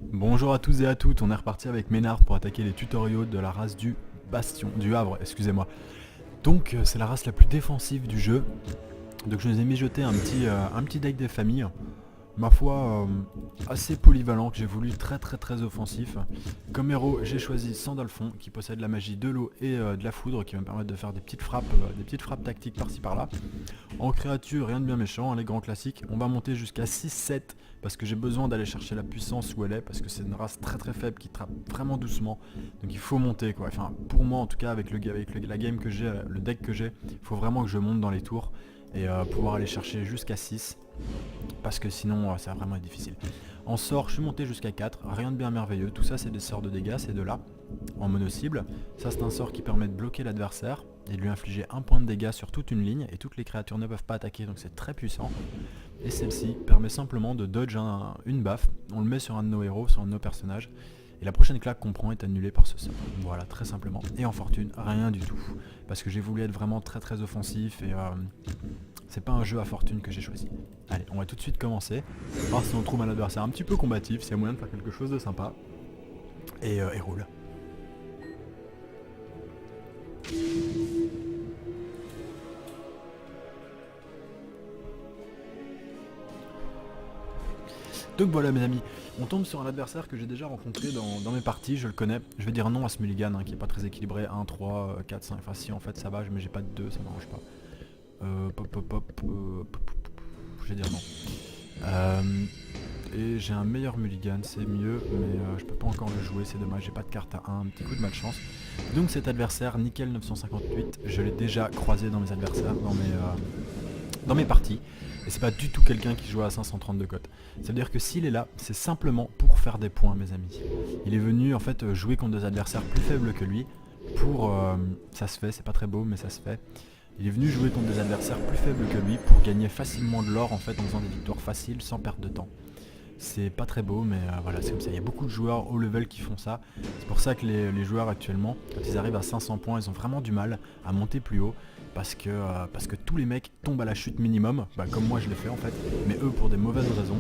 Bonjour à tous et à toutes, on est reparti avec Ménard pour attaquer les tutoriaux de la race du Bastion, du Havre, excusez-moi. Donc c'est la race la plus défensive du jeu, donc je nous ai mijoté un petit deck des familles, ma foi assez polyvalent, que j'ai voulu très offensif. Comme héros j'ai choisi Sandalphon qui possède la magie de l'eau et de la foudre qui va me permettre de faire des petites frappes tactiques par-ci par-là. En créature, rien de bien méchant, hein, les grands classiques. On va monter jusqu'à 6-7 parce que j'ai besoin d'aller chercher la puissance où elle est, parce que c'est une race très faible qui trappe vraiment doucement. Donc il faut monter quoi. Enfin pour moi en tout cas avec la game que j'ai, le deck que j'ai, il faut vraiment que je monte dans les tours et pouvoir aller chercher jusqu'à 6. Parce que sinon ça va vraiment être difficile. En sort, je suis monté jusqu'à 4, rien de bien merveilleux. Tout ça c'est des sorts de dégâts, c'est de là, en mono cible. Ça c'est un sort qui permet de bloquer l'adversaire et de lui infliger un point de dégâts sur toute une ligne. Et toutes les créatures ne peuvent pas attaquer, donc c'est très puissant. Et celle-ci permet simplement de dodge une baffe. On le met sur un de nos héros, sur un de nos personnages. Et la prochaine claque qu'on prend est annulée par ce sort. Voilà, très simplement. Et en fortune, rien du tout. Parce que j'ai voulu être vraiment très offensif et c'est pas un jeu à fortune que j'ai choisi. Allez, on va tout de suite commencer. Voir si on trouve un adversaire un petit peu combatif, s'il y a moyen de faire quelque chose de sympa. Et roule. Donc voilà mes amis, on tombe sur un adversaire que j'ai déjà rencontré dans mes parties, je le connais. Je vais dire non à ce mulligan hein, qui est pas très équilibré, 1, 3, 4, 5, enfin si en fait ça va, mais j'ai pas de 2, ça m'arrange pas. Je vais dire non. Et j'ai un meilleur mulligan, c'est mieux, mais je peux pas encore le jouer, c'est dommage, j'ai pas de carte à 1 petit coup de malchance. Donc cet adversaire, Nickel 958, je l'ai déjà croisé dans mes adversaires, dans mes parties. Et c'est pas du tout quelqu'un qui joue à 532 cotes. Ça veut dire que s'il est là, c'est simplement pour faire des points mes amis. Il est venu en fait jouer contre des adversaires plus faibles que lui. Pour... ça se fait, c'est pas très beau mais ça se fait. Il est venu jouer contre des adversaires plus faibles que lui pour gagner facilement de l'or en fait en faisant des victoires faciles sans perte de temps. C'est pas très beau mais voilà c'est comme ça, il y a beaucoup de joueurs haut level qui font ça. C'est pour ça que les joueurs actuellement, quand ils arrivent à 500 points, ils ont vraiment du mal à monter plus haut. Parce que tous les mecs tombent à la chute minimum, comme moi je l'ai fait en fait, mais eux pour des mauvaises raisons.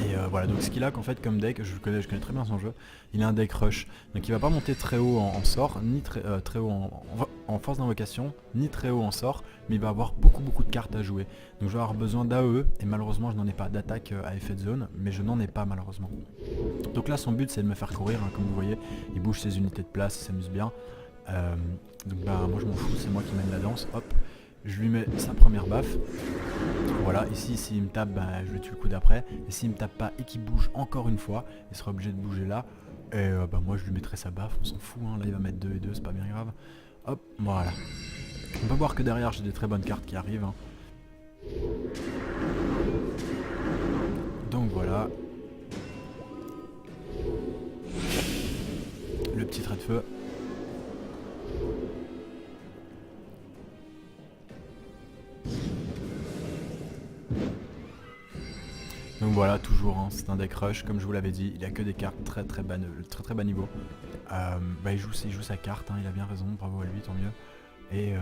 Et voilà, donc ce qu'il a qu'en fait comme deck, je connais très bien son jeu, il a un deck rush. Donc il va pas monter très haut en sort, ni très haut en force d'invocation, ni très haut en sort, mais il va avoir beaucoup de cartes à jouer. Donc je vais avoir besoin d'AE, et malheureusement je n'en ai pas d'attaque à effet de zone, mais je n'en ai pas malheureusement. Donc là son but c'est de me faire courir, hein, comme vous voyez, il bouge ses unités de place, il s'amuse bien. Donc moi je m'en fous, c'est moi qui mène la danse, hop, je lui mets sa première baffe. Voilà, ici s'il me tape, je le tue le coup d'après, et s'il me tape pas et qu'il bouge encore une fois, il sera obligé de bouger là, et moi je lui mettrai sa baffe, on s'en fout, hein. Là il va mettre 2 et 2, c'est pas bien grave. Hop, voilà. On peut voir que derrière j'ai des très bonnes cartes qui arrivent. Hein. Donc voilà. Le petit trait de feu. Donc voilà, toujours, hein, c'est un deck rush, comme je vous l'avais dit, il a que des cartes très bas niveau. Il joue sa carte, hein, il a bien raison, bravo à lui, tant mieux. Et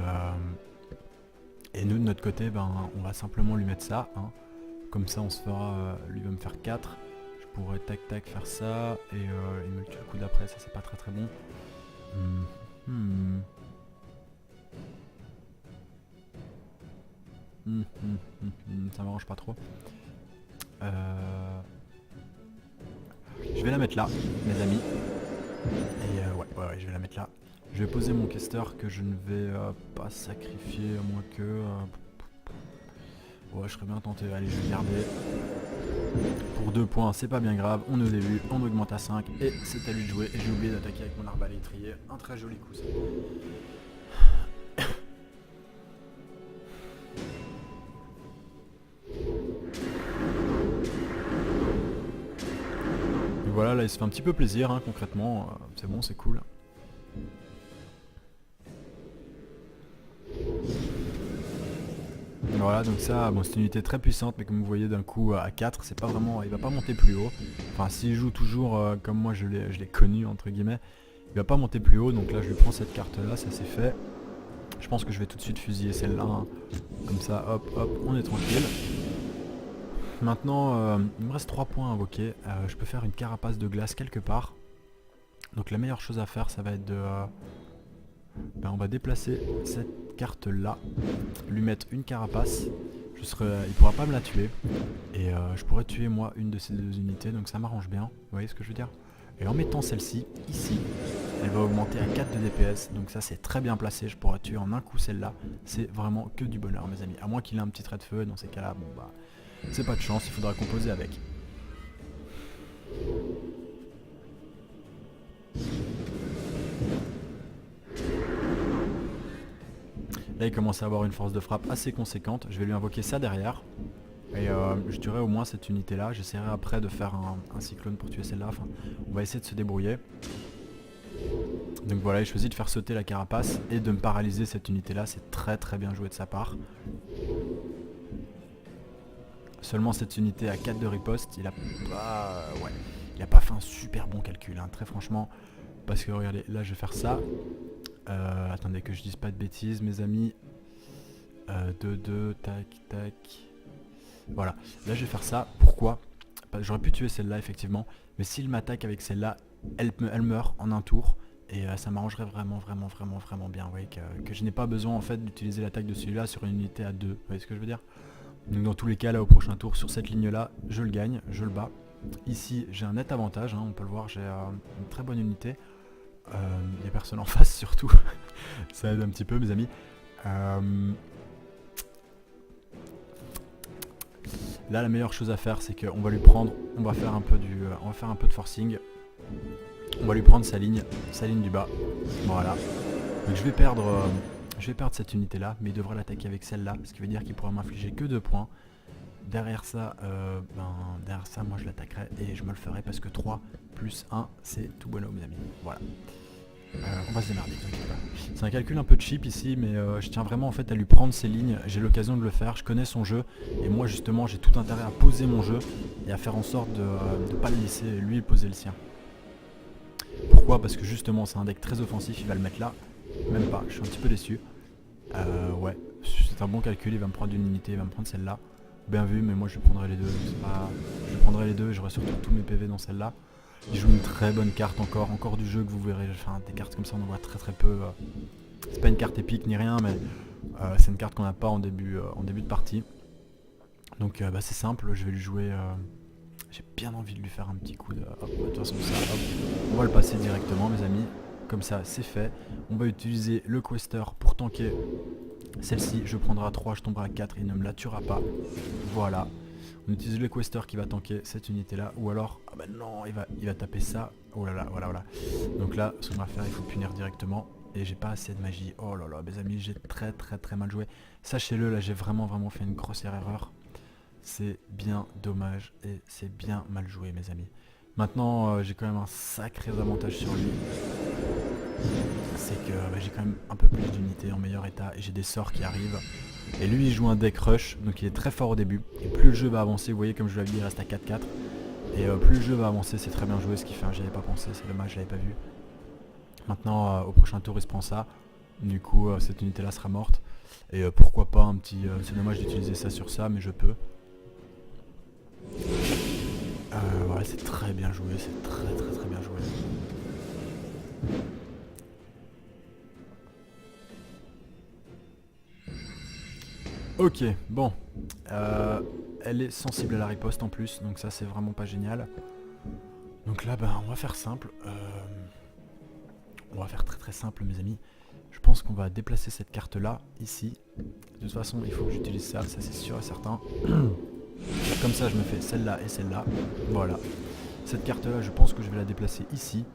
nous de notre côté, on va simplement lui mettre ça, hein. Comme ça on se fera, lui va me faire 4. Je pourrais tac faire ça, et il me tue le coup d'après, ça c'est pas très bon. Ça m'arrange pas trop. Je vais la mettre là, mes amis. Et ouais, je vais la mettre là. Je vais poser mon caster que je ne vais pas sacrifier, à moins que... Ouais, je serais bien tenté. Allez, je vais garder. Pour 2 points, c'est pas bien grave. On est au début, on augmente à 5. Et c'est à lui de jouer. Et j'ai oublié d'attaquer avec mon arbalétrier. Un très joli coup, ça. Voilà, là il se fait un petit peu plaisir, hein, concrètement, c'est bon, c'est cool. Voilà, donc ça, c'est une unité très puissante, mais comme vous voyez d'un coup à 4, c'est pas vraiment, il va pas monter plus haut. Enfin, s'il joue toujours comme moi je l'ai connu, entre guillemets, il va pas monter plus haut, donc là je lui prends cette carte là, ça c'est fait. Je pense que je vais tout de suite fusiller celle-là, hein. Comme ça, hop, on est tranquille. Maintenant, il me reste 3 points à invoquer. Je peux faire une carapace de glace quelque part. Donc la meilleure chose à faire, ça va être de... on va déplacer cette carte là, lui mettre une carapace. Il pourra pas me la tuer. Et je pourrais tuer moi une de ces deux unités, donc ça m'arrange bien. Vous voyez ce que je veux dire? Et en mettant celle-ci, ici, elle va augmenter à 4 de DPS. Donc ça c'est très bien placé, je pourrais tuer en un coup celle-là. C'est vraiment que du bonheur mes amis. À moins qu'il ait un petit trait de feu, dans ces cas-là, bon bah... c'est pas de chance, il faudra composer avec. Là il commence à avoir une force de frappe assez conséquente. Je vais lui invoquer ça derrière. Et je tuerai au moins cette unité là. J'essaierai après de faire un cyclone pour tuer celle-là. Enfin, on va essayer de se débrouiller. Donc voilà, il choisit de faire sauter la carapace et de me paralyser cette unité là. C'est très très bien joué de sa part. Seulement cette unité à 4 de riposte, il a pas... ouais, il a pas fait un super bon calcul, hein, très franchement. Parce que regardez, là je vais faire ça. Attendez que je dise pas de bêtises mes amis. 2-2, tac, tac. Voilà, là je vais faire ça. Pourquoi? J'aurais pu tuer celle-là effectivement. Mais s'il m'attaque avec celle-là, elle meurt en un tour. Et ça m'arrangerait vraiment bien. Vous voyez que je n'ai pas besoin en fait d'utiliser l'attaque de celui-là sur une unité à 2. Vous voyez ce que je veux dire? Donc dans tous les cas là au prochain tour sur cette ligne là, je le gagne, je le bats. Ici j'ai un net avantage, hein, on peut le voir, j'ai une très bonne unité. Il n'y a personne en face surtout. Ça aide un petit peu mes amis. Là la meilleure chose à faire c'est qu'on va lui prendre, on va faire un peu de forcing. On va lui prendre sa ligne du bas. Voilà. Donc je vais perdre cette unité là, mais il devrait l'attaquer avec celle-là, ce qui veut dire qu'il pourra m'infliger que 2 points. Derrière ça, moi je l'attaquerai et je me le ferai parce que 3 plus 1 c'est tout bueno mes amis. Voilà. On va se démerder, t'inquiète pas. C'est un calcul un peu cheap ici, mais je tiens vraiment en fait à lui prendre ses lignes. J'ai l'occasion de le faire, je connais son jeu et moi justement j'ai tout intérêt à poser mon jeu et à faire en sorte de ne pas le laisser lui poser le sien. Pourquoi? Parce que justement c'est un deck très offensif, il va le mettre là. Même pas, je suis un petit peu déçu. Ouais, c'est un bon calcul, il va me prendre une unité, il va me prendre celle-là. Bien vu, mais moi je prendrai les deux. Je prendrai les deux et j'aurai surtout tous mes PV dans celle-là. Il joue une très bonne carte encore du jeu que vous verrez. Enfin, des cartes comme ça on en voit très peu. C'est pas une carte épique ni rien, mais c'est une carte qu'on n'a pas en début de partie. Donc c'est simple, je vais lui jouer... j'ai bien envie de lui faire un petit coup de... Hop, de toute façon ça, hop. On va le passer directement mes amis. Comme ça c'est fait. On va utiliser le quester pour tanker celle-ci. Je prendrai à 3, je tomberai à 4, il ne me la tuera pas. Voilà. On utilise le quester qui va tanker cette unité là. Ou alors, ah bah non, il va taper ça. Oh là là, voilà. Donc là, ce qu'on va faire, il faut punir directement. Et j'ai pas assez de magie. Oh là là, mes amis, j'ai très mal joué. Sachez-le, là j'ai vraiment fait une grossière erreur. C'est bien dommage et c'est bien mal joué mes amis. Maintenant j'ai quand même un sacré avantage sur lui. C'est que j'ai quand même un peu plus d'unités en meilleur état et j'ai des sorts qui arrivent. Et lui il joue un deck rush, donc il est très fort au début. Et plus le jeu va avancer, vous voyez comme je l'avais dit, il reste à 4-4. Et plus le jeu va avancer, c'est très bien joué ce qu'il fait, j'y avais pas pensé, c'est dommage, je l'avais pas vu. Maintenant au prochain tour il se prend ça. Du coup cette unité là sera morte. Et pourquoi pas un petit... c'est dommage d'utiliser ça sur ça, mais je peux. Voilà, c'est très bien joué, c'est très bien joué. Ok, bon. Elle est sensible à la riposte en plus, donc ça c'est vraiment pas génial. Donc là, on va faire simple. On va faire très simple mes amis. Je pense qu'on va déplacer cette carte là, ici. De toute façon, il faut que j'utilise ça c'est sûr et certain. Comme ça je me fais celle-là et celle-là. Voilà. Cette carte là je pense que je vais la déplacer ici.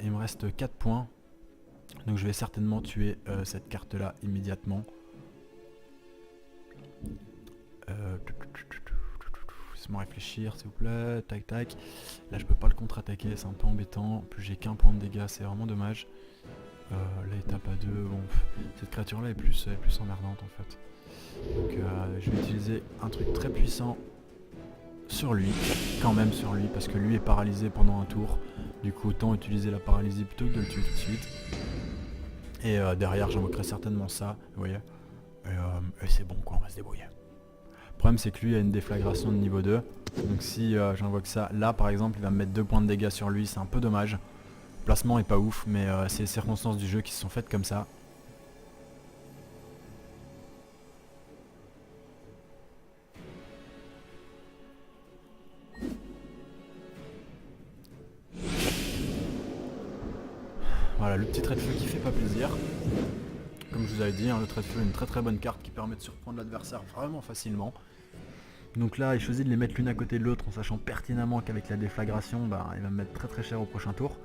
Il me reste 4 points. Donc je vais certainement tuer cette carte là immédiatement. Laisse-moi réfléchir s'il vous plaît. Tac tac. Là je peux pas le contre-attaquer, c'est un peu embêtant. En plus j'ai qu'un point de dégâts, c'est vraiment dommage. Là il tape à 2. Bon, cette créature là est plus emmerdante en fait. Donc je vais utiliser un truc très puissant sur lui, quand même sur lui, parce que lui est paralysé pendant un tour. Du coup autant utiliser la paralysie plutôt que de le tuer tout de suite. Et derrière j'invoquerai certainement ça, vous voyez. Et c'est bon quoi, on va se débrouiller. problème c'est que lui a une déflagration de niveau 2. Donc si j'invoque ça, là par exemple il va me mettre 2 points de dégâts sur lui, c'est un peu dommage. Le placement est pas ouf, mais c'est les circonstances du jeu qui se sont faites comme ça. Voilà, le petit trait de feu qui fait pas plaisir. Comme je vous avais dit, hein, le trait de feu est une très bonne carte qui permet de surprendre l'adversaire vraiment facilement. Donc là, il choisit de les mettre l'une à côté de l'autre en sachant pertinemment qu'avec la déflagration, bah, il va me mettre très cher au prochain tour.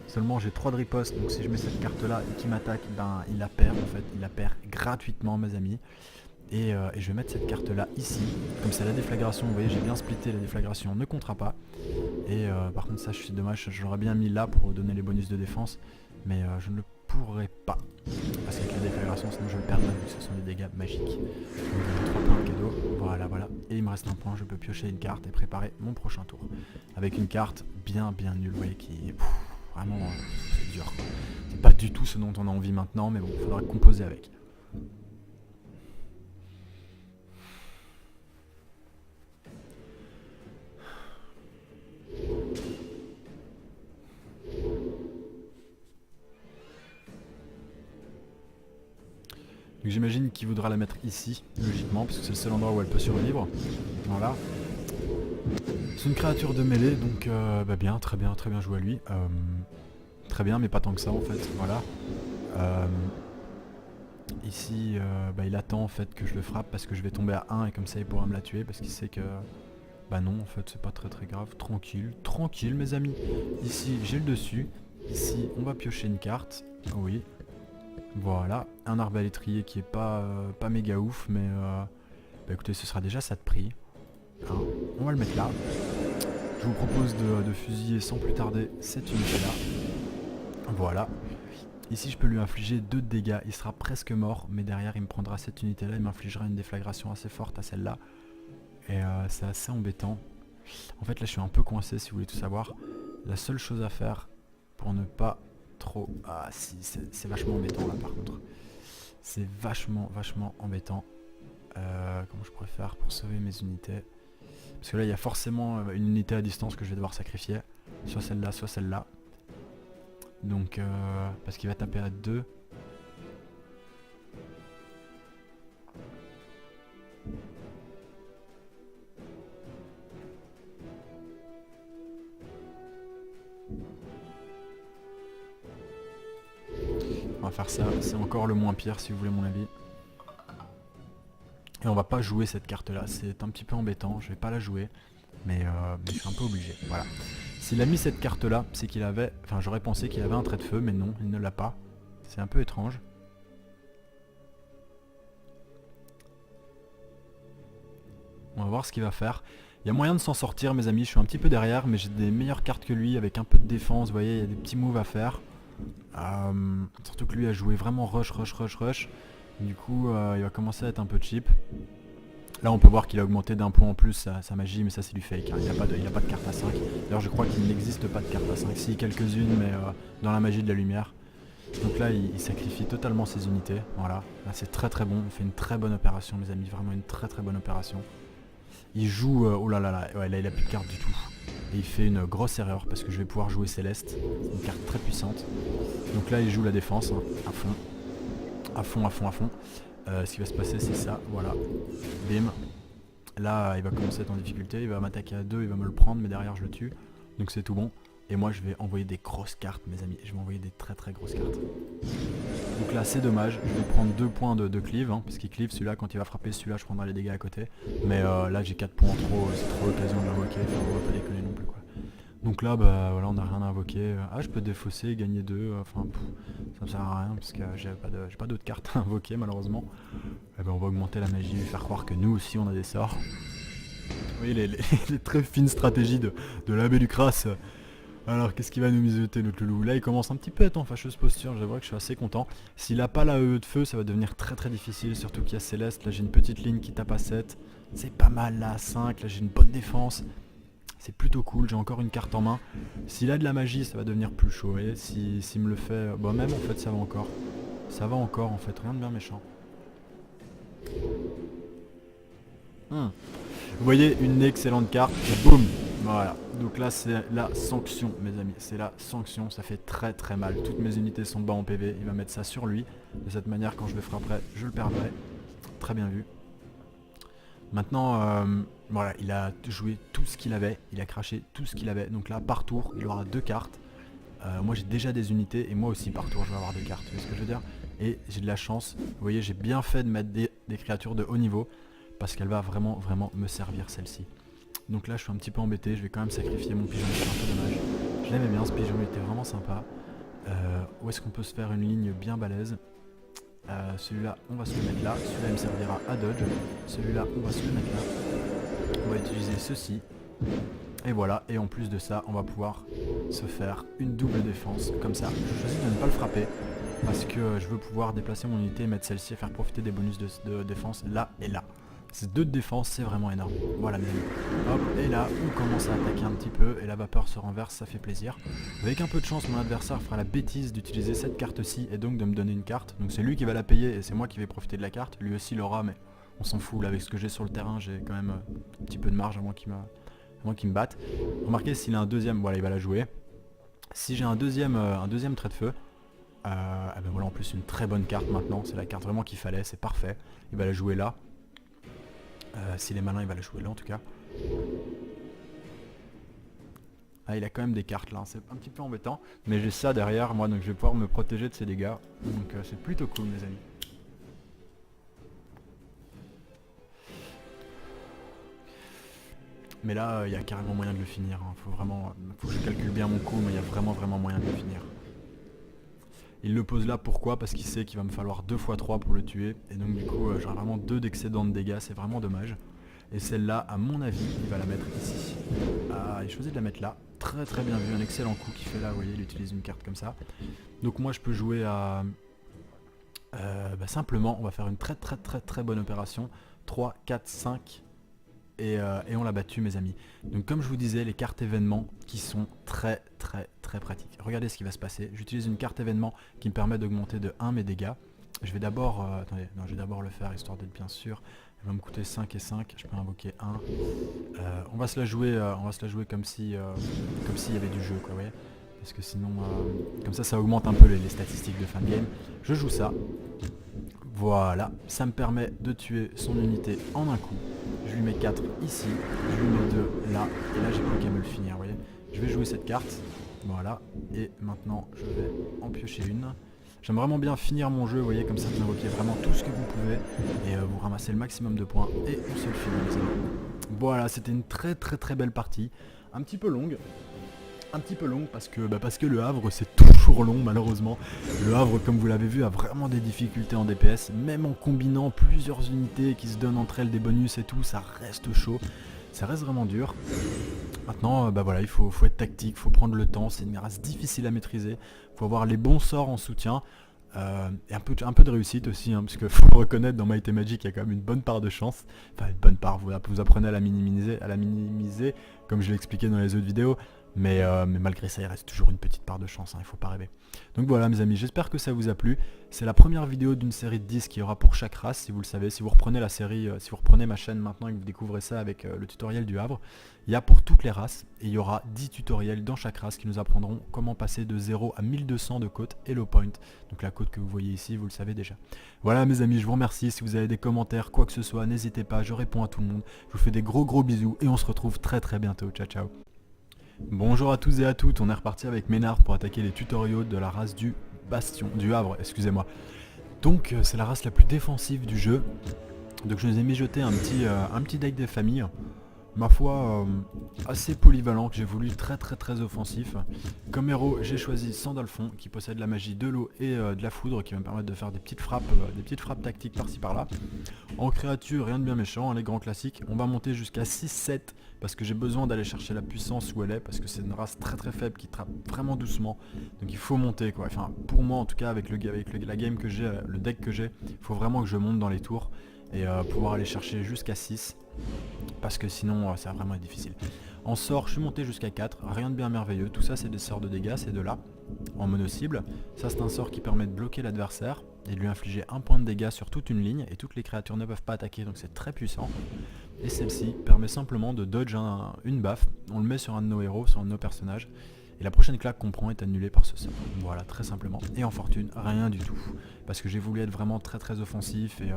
Seulement j'ai 3 de riposte, donc si je mets cette carte là et qu'il m'attaque, ben, il la perd en fait, il la perd gratuitement mes amis. Et je vais mettre cette carte là ici, comme c'est la déflagration, vous voyez j'ai bien splitté, la déflagration ne comptera pas. Et par contre ça je suis dommage, j'aurais bien mis là pour donner les bonus de défense, mais je ne le pourrais pas. Parce qu'avec la déflagration sinon je vais perdre vu que ce sont des dégâts magiques. Donc 3 points de cadeau, voilà. Et il me reste un point, je peux piocher une carte et préparer mon prochain tour. Avec une carte bien nulle, vous voyez qui... Vraiment, c'est dur. C'est pas du tout ce dont on a envie maintenant, mais bon, il faudra composer avec. Donc j'imagine qu'il voudra la mettre ici, logiquement, parce que c'est le seul endroit où elle peut survivre. Voilà. C'est une créature de mêlée, donc bah bien, très bien joué à lui. Très bien, mais pas tant que ça en fait, voilà. Ici, bah, il attend en fait que je le frappe parce que je vais tomber à 1 et comme ça il pourra me la tuer parce qu'il sait que... Bah non, en fait c'est pas très grave, tranquille mes amis. Ici j'ai le dessus, ici on va piocher une carte, oui. Voilà, un arbalétrier qui est pas méga ouf, mais bah écoutez ce sera déjà ça de prix. Hein, on va le mettre là. Je vous propose de fusiller sans plus tarder cette unité là. Voilà. Ici je peux lui infliger 2 de dégâts, il sera presque mort, mais derrière il me prendra cette unité là, il m'infligera une déflagration assez forte à celle-là. Et c'est assez embêtant. En fait là je suis un peu coincé si vous voulez tout savoir. La seule chose à faire pour ne pas trop... Ah si, c'est vachement embêtant là par contre. C'est vachement embêtant. Comment je pourrais faire pour sauver mes unités? Parce que là il y a forcément une unité à distance que je vais devoir sacrifier. Soit celle-là, soit celle-là. Donc, parce qu'il va taper à 2. On va faire ça, c'est encore le moins pire si vous voulez mon avis. Et on va pas jouer cette carte là, c'est un petit peu embêtant, je vais pas la jouer. Mais je suis un peu obligé, voilà. S'il a mis cette carte là, c'est qu'il avait... Enfin j'aurais pensé qu'il avait un trait de feu, mais non, il ne l'a pas. C'est un peu étrange. On va voir ce qu'il va faire. Il y a moyen de s'en sortir mes amis, je suis un petit peu derrière, mais j'ai des meilleures cartes que lui, avec un peu de défense, vous voyez, il y a des petits moves à faire. Surtout que lui a joué vraiment rush. Du coup il va commencer à être un peu cheap. Là on peut voir qu'il a augmenté d'un point en plus sa magie, mais ça c'est du fake, hein. Il n'a pas de carte à 5. D'ailleurs je crois qu'il n'existe pas de carte à 5, si quelques-unes, mais dans la magie de la lumière. Donc là il sacrifie totalement ses unités, voilà. Là c'est très bon, on fait une très bonne opération mes amis, vraiment une très bonne opération. Il joue, oh là, ouais, là il a plus de carte du tout. Et il fait une grosse erreur parce que je vais pouvoir jouer Céleste, une carte très puissante. Donc là il joue la défense, hein, à fond. Ce qui va se passer c'est ça, voilà, bim. Là il va commencer à être en difficulté, il va m'attaquer à 2, il va me le prendre mais derrière je le tue. Donc c'est tout bon. Et moi je vais envoyer des grosses cartes mes amis, je vais envoyer des très grosses cartes. Donc là c'est dommage, je vais prendre 2 points de cleave, hein, parce qu'il cleave celui-là, quand il va frapper celui-là je prendrai les dégâts à côté. Mais là j'ai 4 points en trop, c'est trop l'occasion de l'invoquer, on va pas déconner non plus quoi. Donc là bah voilà, on n'a rien à invoquer. Ah je peux défausser, gagner 2, enfin ça me sert à rien parce que j'ai pas d'autres cartes à invoquer malheureusement. Et ben on va augmenter la magie, lui faire croire que nous aussi on a des sorts. Oui les très fines stratégies de l'abbé Lucras. Alors qu'est-ce qu'il va nous mijoter notre loulou? Là il commence un petit peu à être en fâcheuse posture, j'avoue que je suis assez content. S'il a pas la EE de feu ça va devenir très difficile, surtout qu'il y a Céleste. Là j'ai une petite ligne qui tape à 7, c'est pas mal là à 5, là j'ai une bonne défense. C'est plutôt cool, j'ai encore une carte en main. S'il a de la magie ça va devenir plus chaud, et s'il me le fait... Bon même en fait ça va encore. Ça va encore en fait, rien de bien méchant. Vous voyez, une excellente carte, et boum. Voilà, donc là c'est la sanction mes amis, c'est la sanction, ça fait très très mal. Toutes mes unités sont bas en PV, il va mettre ça sur lui. De cette manière quand je le frapperai, je le perdrai. Très bien vu. Maintenant, voilà, il a joué tout ce qu'il avait, il a craché tout ce qu'il avait. Donc là par tour, il aura 2 cartes. Moi j'ai déjà des unités et moi aussi par tour je vais avoir 2 cartes, vous voyez ce que je veux dire. Et j'ai de la chance, vous voyez j'ai bien fait de mettre des créatures de haut niveau. Parce qu'elle va vraiment me servir celle-ci. Donc là je suis un petit peu embêté, je vais quand même sacrifier mon pigeon, c'est un peu dommage. Je l'aimais bien ce pigeon, il était vraiment sympa. Où est-ce qu'on peut se faire une ligne bien balèze? Celui-là on va se le mettre là, celui-là il me servira à dodge. Celui-là on va se le mettre là. On va utiliser ceci. Et voilà, et en plus de ça on va pouvoir se faire une double défense. Comme ça, je choisis de ne pas le frapper. Parce que je veux pouvoir déplacer mon unité et mettre celle-ci et faire profiter des bonus de défense là et là. Ces 2 de défense, c'est vraiment énorme. Voilà mes amis. Hop, et là, on commence à attaquer un petit peu et la vapeur se renverse, ça fait plaisir. Avec un peu de chance, mon adversaire fera la bêtise d'utiliser cette carte-ci et donc de me donner une carte. Donc c'est lui qui va la payer et c'est moi qui vais profiter de la carte. Lui aussi l'aura, mais on s'en fout. Là, avec ce que j'ai sur le terrain, j'ai quand même un petit peu de marge à moins qu'il me batte. Remarquez, s'il a un deuxième, voilà, il va la jouer. Si j'ai un deuxième trait de feu, eh ben voilà, en plus une très bonne carte maintenant. C'est la carte vraiment qu'il fallait, c'est parfait. Il va la jouer là. S'il est malin, il va la jouer là en tout cas. Ah, il a quand même des cartes là, c'est un petit peu embêtant. Mais j'ai ça derrière moi, donc je vais pouvoir me protéger de ses dégâts. Donc c'est plutôt cool mes amis. Mais là, il y a carrément moyen de le finir. Hein. Faut que je calcule bien mon coup, mais il y a vraiment moyen de le finir. Il le pose là, pourquoi? Parce qu'il sait qu'il va me falloir 2 x 3 pour le tuer. Et donc du coup, j'aurai vraiment 2 d'excédent de dégâts, c'est vraiment dommage. Et celle-là, à mon avis, il va la mettre ici. Ah, il choisit de la mettre là. Très bien vu, un excellent coup qu'il fait là, vous voyez, il utilise une carte comme ça. Donc moi, je peux jouer à... simplement, on va faire une très bonne opération. 3, 4, 5... Et on l'a battu mes amis. Donc comme je vous disais, les cartes événements qui sont très pratiques. Regardez ce qui va se passer. J'utilise une carte événement qui me permet d'augmenter de 1 mes dégâts. Je vais d'abord attendez, non, je vais d'abord le faire histoire d'être bien sûr. Elle va me coûter 5 et 5, je peux invoquer 1. On va se la jouer comme si y avait du jeu quoi, vous voyez. Parce que sinon comme ça augmente un peu les statistiques de fin de game. Je joue ça. Voilà, ça me permet de tuer son unité en un coup. Je lui mets 4 ici, je lui mets 2 là, et là j'ai plus qu'à me le finir, vous voyez. Je vais jouer cette carte, voilà, et maintenant je vais en piocher une. J'aime vraiment bien finir mon jeu, vous voyez, comme ça vous invoquez vraiment tout ce que vous pouvez, et vous ramassez le maximum de points, et on se le finit les amis. Voilà, c'était une très belle partie, un petit peu longue parce que le Havre c'est toujours long malheureusement. Le Havre comme vous l'avez vu a vraiment des difficultés en DPS, même en combinant plusieurs unités qui se donnent entre elles des bonus et tout, ça reste chaud, ça reste vraiment dur. Maintenant voilà, il faut être tactique, il faut prendre le temps, c'est une race difficile à maîtriser, il faut avoir les bons sorts en soutien. Et un peu de réussite aussi, hein, parce qu'il faut le reconnaître, dans Might & Magic il y a quand même une bonne part de chance. Enfin une bonne part, vous apprenez à la minimiser, comme je l'ai expliqué dans les autres vidéos. Mais malgré ça, il reste toujours une petite part de chance, hein, il faut pas rêver. Donc voilà mes amis, j'espère que ça vous a plu. C'est la première vidéo d'une série de 10 qu'il y aura pour chaque race, si vous le savez. Si vous reprenez la série, si vous reprenez ma chaîne maintenant et que vous découvrez ça avec le tutoriel du Havre, il y a pour toutes les races, et il y aura 10 tutoriels dans chaque race qui nous apprendront comment passer de 0 à 1200 de côte Hello Point. Donc la côte que vous voyez ici, vous le savez déjà. Voilà mes amis, je vous remercie. Si vous avez des commentaires, quoi que ce soit, n'hésitez pas, je réponds à tout le monde. Je vous fais des gros bisous et on se retrouve très bientôt. Ciao. Bonjour à tous et à toutes, on est reparti avec Ménard pour attaquer les tutoriaux de la race du Havre, excusez-moi. Donc c'est la race la plus défensive du jeu. Donc je vous ai mijoté un petit deck des familles. Ma foi assez polyvalent, que j'ai voulu très offensif. Comme héros j'ai choisi Sandalphon qui possède la magie de l'eau et de la foudre qui va me permettre de faire des petites frappes tactiques par-ci par-là. En créature rien de bien méchant, hein, les grands classiques. On va monter jusqu'à 6-7 parce que j'ai besoin d'aller chercher la puissance où elle est, parce que c'est une race très faible qui trappe vraiment doucement. Donc il faut monter quoi, enfin pour moi en tout cas avec la game que j'ai, le deck que j'ai, il faut vraiment que je monte dans les tours et pouvoir aller chercher jusqu'à 6. Parce que sinon ça va vraiment être difficile. En sort je suis monté jusqu'à 4, rien de bien merveilleux, tout ça c'est des sorts de dégâts, c'est de là, en mono cible. Ça c'est un sort qui permet de bloquer l'adversaire et de lui infliger un point de dégâts sur toute une ligne et toutes les créatures ne peuvent pas attaquer, donc c'est très puissant. Et celle-ci permet simplement de dodge une baffe, on le met sur un de nos héros, sur un de nos personnages, et la prochaine claque qu'on prend est annulée par ce sort. Voilà, très simplement. Et en fortune, rien du tout. Parce que j'ai voulu être vraiment très très offensif et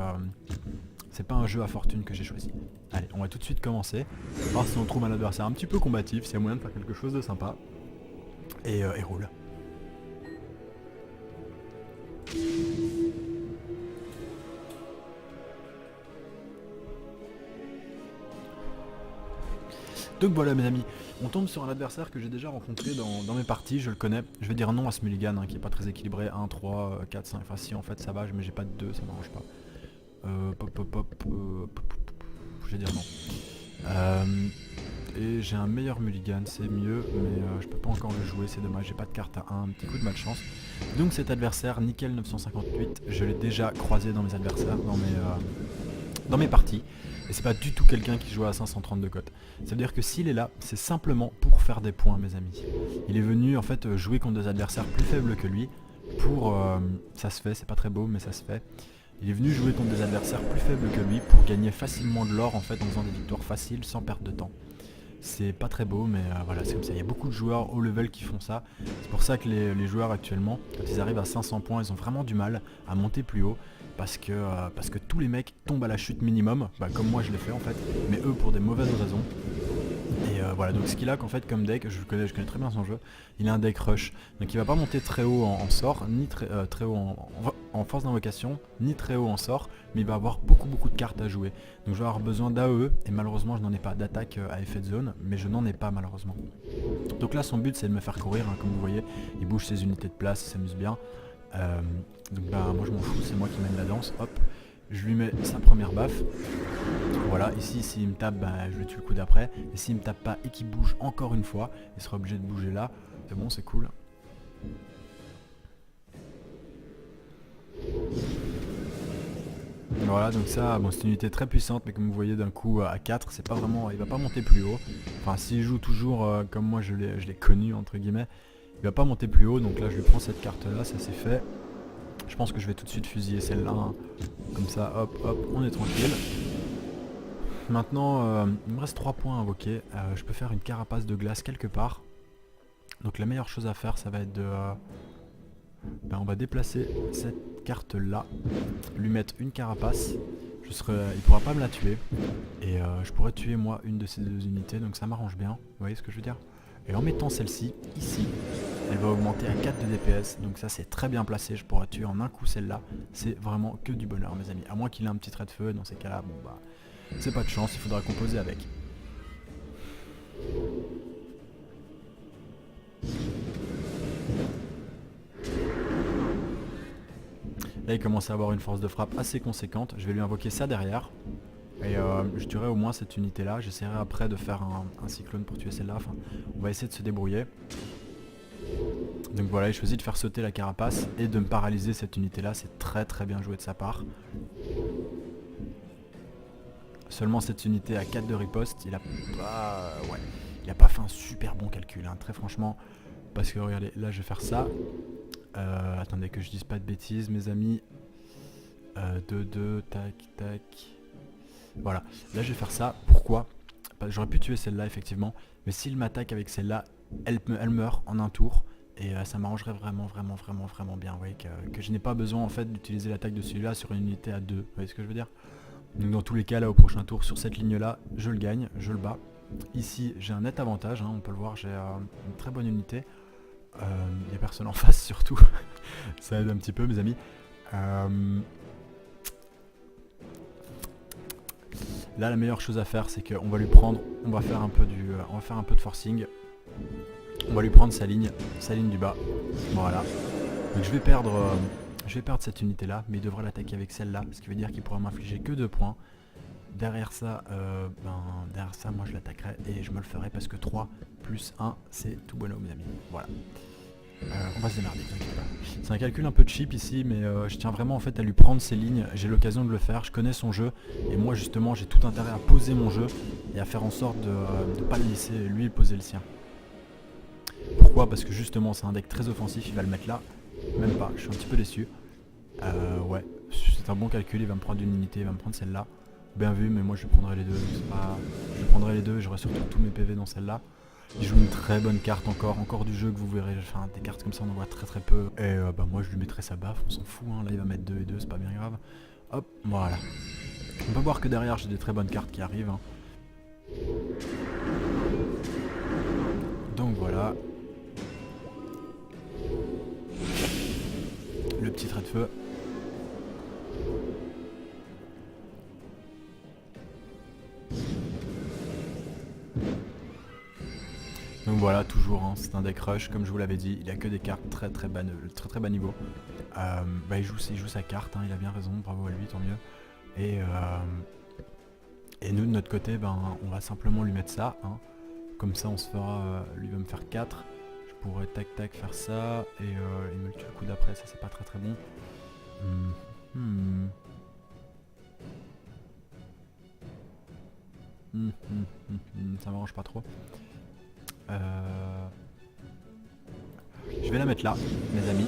c'est pas un jeu à fortune que j'ai choisi. Allez, on va tout de suite commencer, voir si on trouve un adversaire un petit peu combatif, s'il y a moyen de faire quelque chose de sympa. Et roule. Donc voilà mes amis, on tombe sur un adversaire que j'ai déjà rencontré dans mes parties, je le connais. Je vais dire non à ce mulligan qui est pas très équilibré, 1, 3, 4, 5, enfin si en fait ça va, mais j'ai pas de 2, ça m'arrange pas. Je vais dire non. Et j'ai un meilleur mulligan, c'est mieux, mais je peux pas encore le jouer, c'est dommage, j'ai pas de carte à 1, un petit coup de malchance. Donc cet adversaire, Nickel 958, je l'ai déjà croisé dans mes adversaires, dans mes parties. Et c'est pas du tout quelqu'un qui joue à 530 de cote. Ça veut dire que s'il est là, c'est simplement pour faire des points mes amis. Il est venu en fait jouer contre des adversaires plus faibles que lui. Ça se fait, c'est pas très beau mais ça se fait. Il est venu jouer contre des adversaires plus faibles que lui pour gagner facilement de l'or en fait en faisant des victoires faciles sans perte de temps. C'est pas très beau mais voilà c'est comme ça. Il y a beaucoup de joueurs haut level qui font ça. C'est pour ça que les joueurs actuellement, quand ils arrivent à 500 points, ils ont vraiment du mal à monter plus haut. Parce que tous les mecs tombent à la chute minimum, comme moi je l'ai fait en fait, mais eux pour des mauvaises raisons. Et voilà, donc ce qu'il a qu'en fait comme deck, je connais très bien son jeu, il a un deck rush, donc il va pas monter très haut en sort, ni très haut en force d'invocation, ni très haut en sort, mais il va avoir beaucoup de cartes à jouer. Donc je vais avoir besoin d'AE, et malheureusement je n'en ai pas, d'attaque à effet de zone, mais je n'en ai pas malheureusement. Donc là son but c'est de me faire courir, comme vous voyez, il bouge ses unités de place, il s'amuse bien. Donc moi je m'en fous, c'est moi qui mène la danse, hop, je lui mets sa première baffe. Voilà, ici s'il me tape, je le tue le coup d'après, et s'il me tape pas et qu'il bouge encore une fois, il sera obligé de bouger là, c'est bon, c'est cool. Voilà, donc ça, bon c'est une unité très puissante, mais comme vous voyez d'un coup à 4, c'est pas vraiment, il va pas monter plus haut. Enfin s'il joue toujours comme moi je l'ai connu entre guillemets, il va pas monter plus haut, donc là je lui prends cette carte là, ça c'est fait. Je pense que je vais tout de suite fusiller celle-là, hein. Comme ça, hop, on est tranquille. Maintenant, il me reste 3 points à invoquer. Je peux faire une carapace de glace quelque part. Donc la meilleure chose à faire, ça va être de... on va déplacer cette carte-là, lui mettre une carapace. Il pourra pas me la tuer. Et je pourrais tuer moi une de ces deux unités, donc ça m'arrange bien. Vous voyez ce que je veux dire? Et en mettant celle-ci, ici, elle va augmenter à 4 de DPS, donc ça c'est très bien placé, je pourrais tuer en un coup celle-là, c'est vraiment que du bonheur mes amis, à moins qu'il ait un petit trait de feu, dans ces cas-là, c'est pas de chance, il faudra composer avec. Là il commence à avoir une force de frappe assez conséquente, je vais lui invoquer ça derrière. Et je tuerai au moins cette unité là, j'essaierai après de faire un cyclone pour tuer celle-là, enfin on va essayer de se débrouiller. Donc voilà, il choisit de faire sauter la carapace et de me paralyser cette unité là, c'est très bien joué de sa part. Seulement cette unité à 4 de riposte, il a pas fait un super bon calcul, hein, très franchement. Parce que regardez, là je vais faire ça. Attendez que je dise pas de bêtises mes amis. 2, tac. Voilà, là je vais faire ça, pourquoi? J'aurais pu tuer celle-là effectivement, mais s'il m'attaque avec celle-là, elle meurt en un tour. Et ça m'arrangerait vraiment bien, vous voyez, que je n'ai pas besoin en fait d'utiliser l'attaque de celui-là sur une unité à 2, vous voyez ce que je veux dire? Donc dans tous les cas, là au prochain tour, sur cette ligne-là, je le gagne, je le bats. Ici, j'ai un net avantage, hein, on peut le voir, j'ai une très bonne unité. Il n'y a personne en face surtout, ça aide un petit peu mes amis. Là la meilleure chose à faire c'est qu'on va lui prendre, on va faire un peu de forcing. On va lui prendre sa ligne du bas. Voilà. Donc je vais perdre cette unité là, mais il devrait l'attaquer avec celle-là, ce qui veut dire qu'il pourra m'infliger que 2 points. Derrière ça, moi je l'attaquerai et je me le ferai parce que 3 plus 1 c'est tout bueno mes amis. Voilà. On va se démerder, t'inquiète pas. C'est un calcul un peu cheap ici, mais je tiens vraiment en fait à lui prendre ses lignes. J'ai l'occasion de le faire, je connais son jeu. Et moi justement j'ai tout intérêt à poser mon jeu et à faire en sorte de ne pas le laisser lui poser le sien. Pourquoi? Parce que justement c'est un deck très offensif, il va le mettre là. Même pas, je suis un petit peu déçu. Ouais, c'est un bon calcul, il va me prendre une unité, il va me prendre celle-là. Bien vu, mais moi je prendrai les deux. Je prendrai les deux et j'aurai surtout tous mes PV dans celle-là. Il joue une très bonne carte encore du jeu que vous verrez. Enfin, des cartes comme ça on en voit très peu. Et bah moi je lui mettrai sa baffe, on s'en fout. Hein. Là il va mettre 2 et 2, c'est pas bien grave. Hop, voilà. On peut voir que derrière j'ai des très bonnes cartes qui arrivent. Hein. Donc voilà. Le petit trait de feu. Donc voilà, toujours, hein, c'est un deck rush, comme je vous l'avais dit, il a que des cartes très bas niveau. Bah, il joue sa carte, hein, il a bien raison, bravo à lui, tant mieux. Et nous de notre côté, ben, on va simplement lui mettre ça. Hein. Comme ça on se fera, lui va me faire 4. Je pourrais tac faire ça, et il me le tue le coup d'après, ça c'est pas très bon. Ça m'arrange pas trop. Je vais la mettre là, mes amis.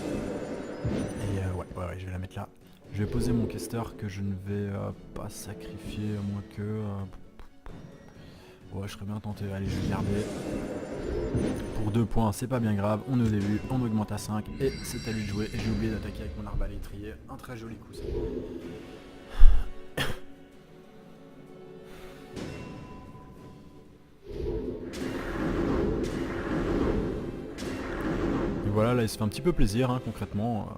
Et ouais, je vais la mettre là. Je vais poser mon caster que je ne vais pas sacrifier à moins que... ouais, je serais bien tenté. Allez, je vais garder. Pour 2 points, c'est pas bien grave. On est au début, on augmente à 5 et c'est à lui de jouer. Et j'ai oublié d'attaquer avec mon arbalétrier. Un très joli coup ça. Et voilà, là il se fait un petit peu plaisir, hein, concrètement.